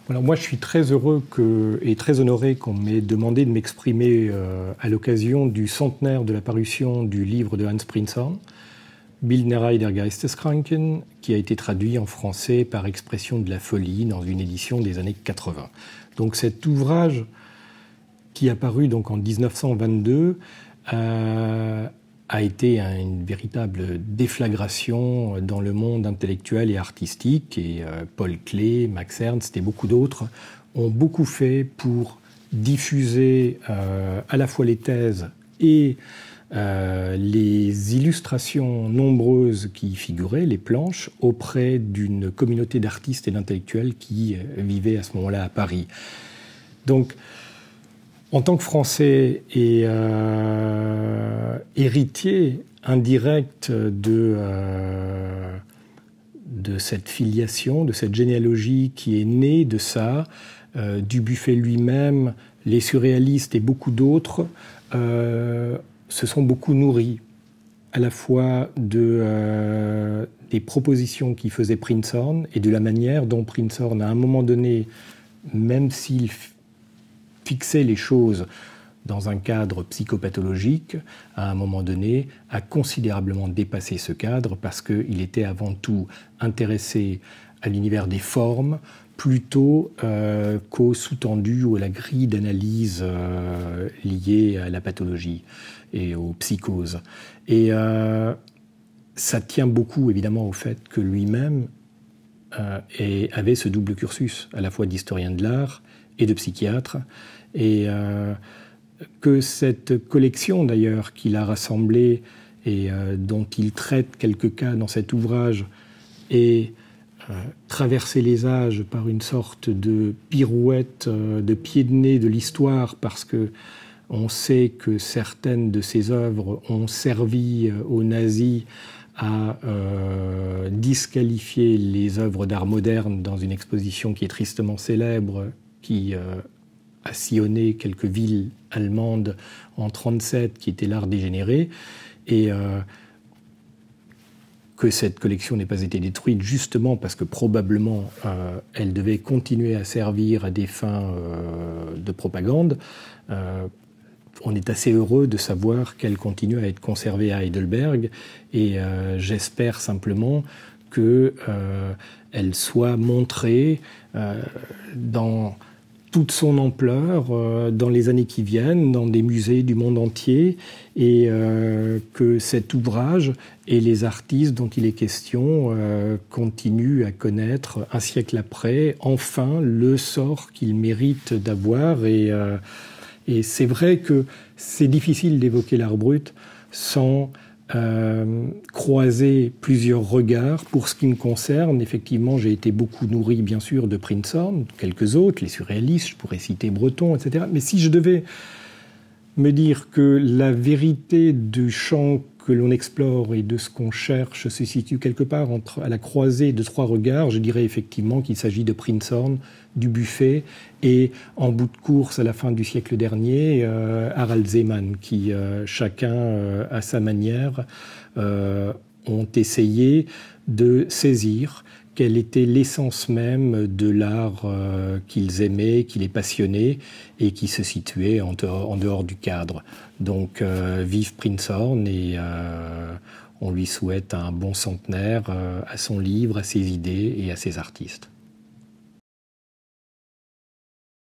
Alors moi, je suis très heureux et très honoré qu'on m'ait demandé de m'exprimer à l'occasion du centenaire de la parution du livre de Hans Prinzhorn, Bildnerei der Geisteskranken, qui a été traduit en français par Expression de la folie dans une édition des années 80. Donc cet ouvrage, qui a paru donc en 1922, a été une véritable déflagration dans le monde intellectuel et artistique. Et Paul Klee, Max Ernst et beaucoup d'autres ont beaucoup fait pour diffuser à la fois les thèses et les illustrations nombreuses qui y figuraient, les planches, auprès d'une communauté d'artistes et d'intellectuels qui vivaient à ce moment-là à Paris. Donc, en tant que Français et héritier indirect de cette filiation, de cette généalogie qui est née de ça, Dubuffet lui-même, les surréalistes et beaucoup d'autres se sont beaucoup nourris à la fois des propositions qu'y faisait Prinzhorn et de la manière dont Prinzhorn, à un moment donné, même s'il fixer les choses dans un cadre psychopathologique, à un moment donné, a considérablement dépassé ce cadre parce qu'il était avant tout intéressé à l'univers des formes plutôt qu'au sous-tendu ou à la grille d'analyse liée à la pathologie et aux psychoses. Et ça tient beaucoup évidemment au fait que lui-même avait ce double cursus, à la fois d'historien de l'art et de psychiatre, et que cette collection d'ailleurs qu'il a rassemblée et dont il traite quelques cas dans cet ouvrage ait traversé les âges par une sorte de pirouette, de pied de nez de l'histoire, parce que on sait que certaines de ses œuvres ont servi aux nazis à disqualifier les œuvres d'art moderne dans une exposition qui est tristement célèbre, qui a sillonné quelques villes allemandes en 1937, qui était l'art dégénéré, et que cette collection n'ait pas été détruite justement parce que probablement elle devait continuer à servir à des fins de propagande. On est assez heureux de savoir qu'elle continue à être conservée à Heidelberg, et j'espère simplement qu'elle soit montrée dans toute son ampleur dans les années qui viennent, dans des musées du monde entier, et que cet ouvrage et les artistes dont il est question continuent à connaître, un siècle après, enfin le sort qu'ils méritent d'avoir. Et c'est vrai que c'est difficile d'évoquer l'art brut sans croiser plusieurs regards. Pour ce qui me concerne, effectivement, j'ai été beaucoup nourri, bien sûr, de Prinzhorn, quelques autres, les surréalistes, je pourrais citer Breton, etc. Mais si je devais me dire que la vérité du champ que l'on explore et de ce qu'on cherche se situe quelque part à la croisée de trois regards, je dirais effectivement qu'il s'agit de Prinzhorn, Dubuffet et, en bout de course à la fin du siècle dernier, Harald Zeman, qui chacun à sa manière ont essayé de saisir quelle était l'essence même de l'art qu'ils aimaient, qui les passionnait et qui se situait en dehors du cadre. Donc vive Prinzhorn, et on lui souhaite un bon centenaire à son livre, à ses idées et à ses artistes.